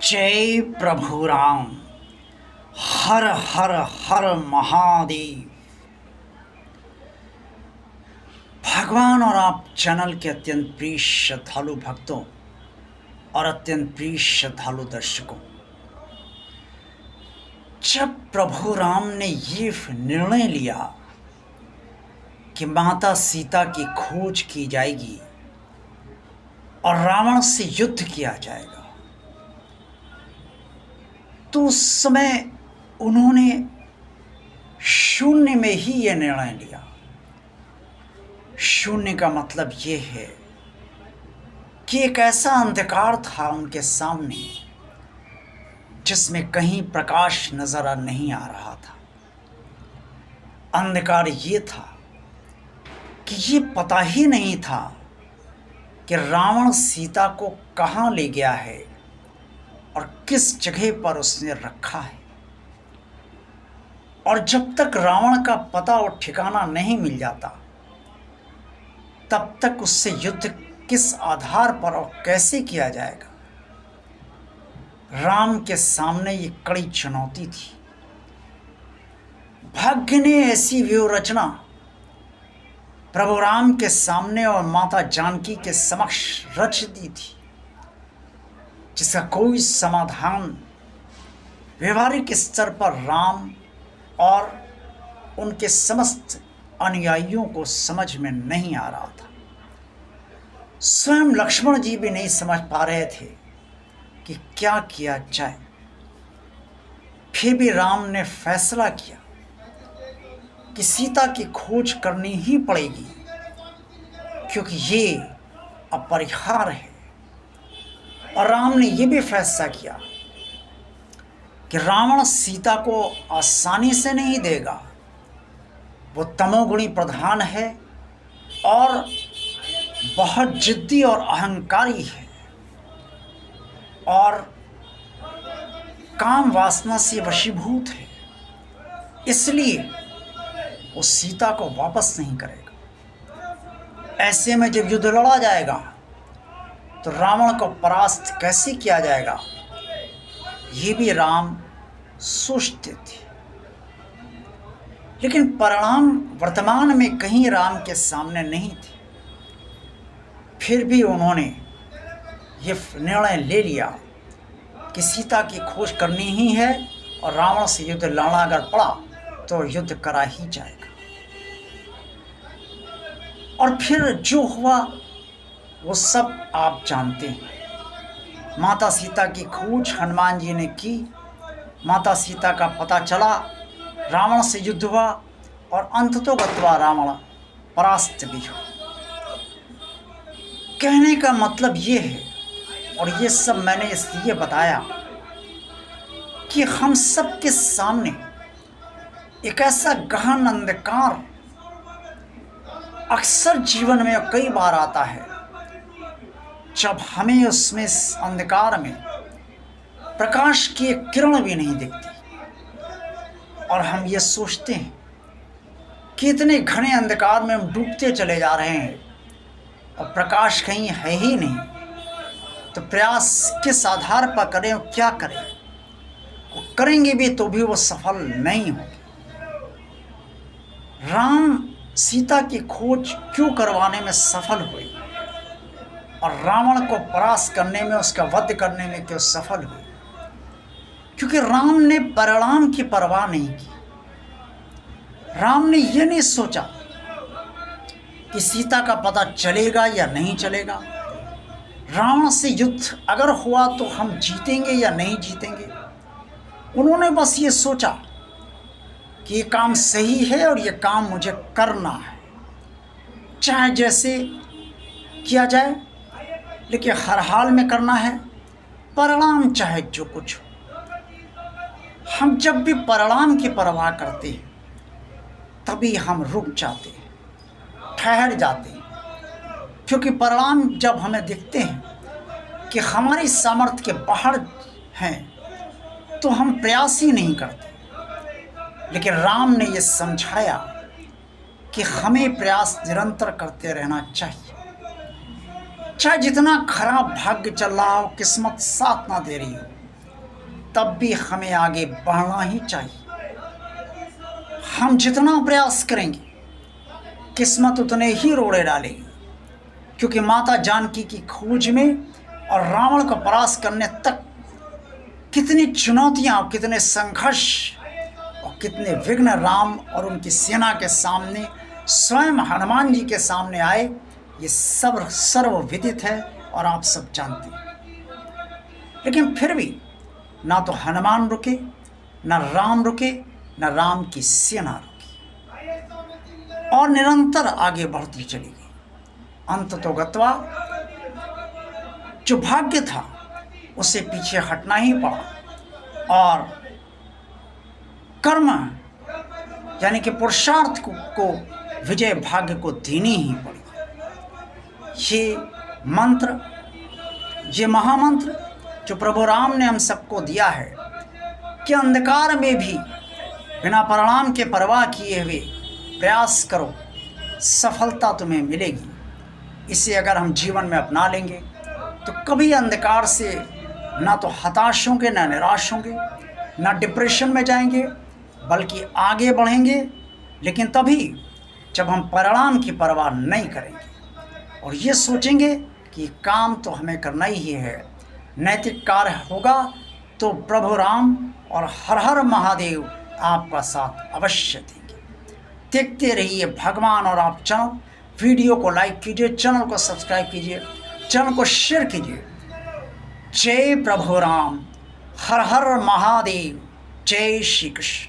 जय प्रभु राम। हर हर हर महादेव। भगवान और आप चैनल के अत्यंत प्रिय श्रद्धालु भक्तों और अत्यंत प्रिय श्रद्धालु दर्शकों, जब प्रभु राम ने ये निर्णय लिया कि माता सीता की खोज की जाएगी और रावण से युद्ध किया जाएगा, तो उस समय उन्होंने शून्य में ही यह निर्णय लिया। शून्य का मतलब ये है कि एक ऐसा अंधकार था उनके सामने जिसमें कहीं प्रकाश नजर नहीं आ रहा था। अंधकार ये था कि ये पता ही नहीं था कि रावण सीता को कहाँ ले गया है और किस जगह पर उसने रखा है। और जब तक रावण का पता और ठिकाना नहीं मिल जाता, तब तक उससे युद्ध किस आधार पर और कैसे किया जाएगा। राम के सामने ये कड़ी चुनौती थी। भाग्य ने ऐसी व्यूह रचना प्रभु राम के सामने और माता जानकी के समक्ष रच दी थी, जिसका कोई समाधान व्यवहारिक स्तर पर राम और उनके समस्त अनुयायियों को समझ में नहीं आ रहा था। स्वयं लक्ष्मण जी भी नहीं समझ पा रहे थे कि क्या किया जाए। फिर भी राम ने फैसला किया कि सीता की खोज करनी ही पड़ेगी, क्योंकि ये अपरिहार्य है। और राम ने यह भी फैसला किया कि रावण सीता को आसानी से नहीं देगा। वो तमोगुणी प्रधान है और बहुत जिद्दी और अहंकारी है और काम वासना से वशीभूत है, इसलिए वो सीता को वापस नहीं करेगा। ऐसे में जब युद्ध लड़ा जाएगा तो रावण को परास्त कैसे किया जाएगा, ये भी राम सोचते थे। लेकिन परिणाम वर्तमान में कहीं राम के सामने नहीं थे। फिर भी उन्होंने ये निर्णय ले लिया कि सीता की खोज करनी ही है और रावण से युद्ध लड़ना अगर पड़ा तो युद्ध करा ही जाएगा। और फिर जो हुआ वो सब आप जानते हैं। माता सीता की खोज हनुमान जी ने की। माता सीता का पता चला, रावण से युद्ध हुआ और अंततोगत्वा रावण परास्त भी हुआ। कहने का मतलब ये है, और ये सब मैंने इसलिए बताया कि हम सब के सामने एक ऐसा गहन अंधकार अक्सर जीवन में कई बार आता है, जब हमें उसमें अंधकार में प्रकाश की एक किरण भी नहीं दिखती और हम ये सोचते हैं कि इतने घने अंधकार में हम डूबते चले जा रहे हैं और प्रकाश कहीं है ही नहीं। तो प्रयास किस आधार पर करें और क्या करें, वो करेंगे भी तो भी वो सफल नहीं होंगे। राम सीता की खोज क्यों करवाने में सफल हुए और रावण को परास्त करने में, उसका वध करने में क्यों सफल हुए? क्योंकि राम ने परिणाम की परवाह नहीं की। राम ने यह नहीं सोचा कि सीता का पता चलेगा या नहीं चलेगा, रावण से युद्ध अगर हुआ तो हम जीतेंगे या नहीं जीतेंगे। उन्होंने बस ये सोचा कि ये काम सही है और ये काम मुझे करना है, चाहे जैसे किया जाए, लेकिन हर हाल में करना है, परिणाम चाहे जो कुछ हो। हम जब भी परिणाम की परवाह करते हैं तभी हम रुक जाते हैं, ठहर जाते हैं, क्योंकि परिणाम जब हमें दिखते हैं कि हमारी सामर्थ्य के बाहर हैं तो हम प्रयास ही नहीं करते। लेकिन राम ने यह समझाया कि हमें प्रयास निरंतर करते रहना चाहिए, चाहे जितना खराब भाग्य चल रहा हो, किस्मत साथ ना दे रही हो, तब भी हमें आगे बढ़ना ही चाहिए। हम जितना प्रयास करेंगे किस्मत उतने ही रोड़े डालेगी, क्योंकि माता जानकी की खोज में और रावण को परास्त करने तक कितनी चुनौतियां, कितने संघर्ष और कितने विघ्न राम और उनकी सेना के सामने, स्वयं हनुमान जी के सामने आए, ये सब सर्वविदित है और आप सब जानते हैं। लेकिन फिर भी ना तो हनुमान रुके, ना राम रुके, ना राम की सेना रुकी और निरंतर आगे बढ़ती चली गई। अंत तो गत्वा जो भाग्य था उसे पीछे हटना ही पड़ा और कर्म यानी कि पुरुषार्थ को विजय भाग्य को देनी ही पड़ी। ये मंत्र, ये महामंत्र जो प्रभु राम ने हम सबको दिया है कि अंधकार में भी बिना परिणाम के परवाह किए हुए प्रयास करो, सफलता तुम्हें मिलेगी। इसे अगर हम जीवन में अपना लेंगे तो कभी अंधकार से ना तो हताश होंगे, ना निराश होंगे, ना डिप्रेशन में जाएंगे, बल्कि आगे बढ़ेंगे। लेकिन तभी जब हम परिणाम की परवाह नहीं करेंगे और ये सोचेंगे कि काम तो हमें करना ही है, नैतिक कार्य होगा तो प्रभु राम और हर हर महादेव आपका साथ अवश्य देंगे। देखते रहिए भगवान और आप चैनल। वीडियो को लाइक कीजिए, चैनल को सब्सक्राइब कीजिए, चैनल को शेयर कीजिए। जय प्रभु राम, हर हर महादेव, जय श्री कृष्ण।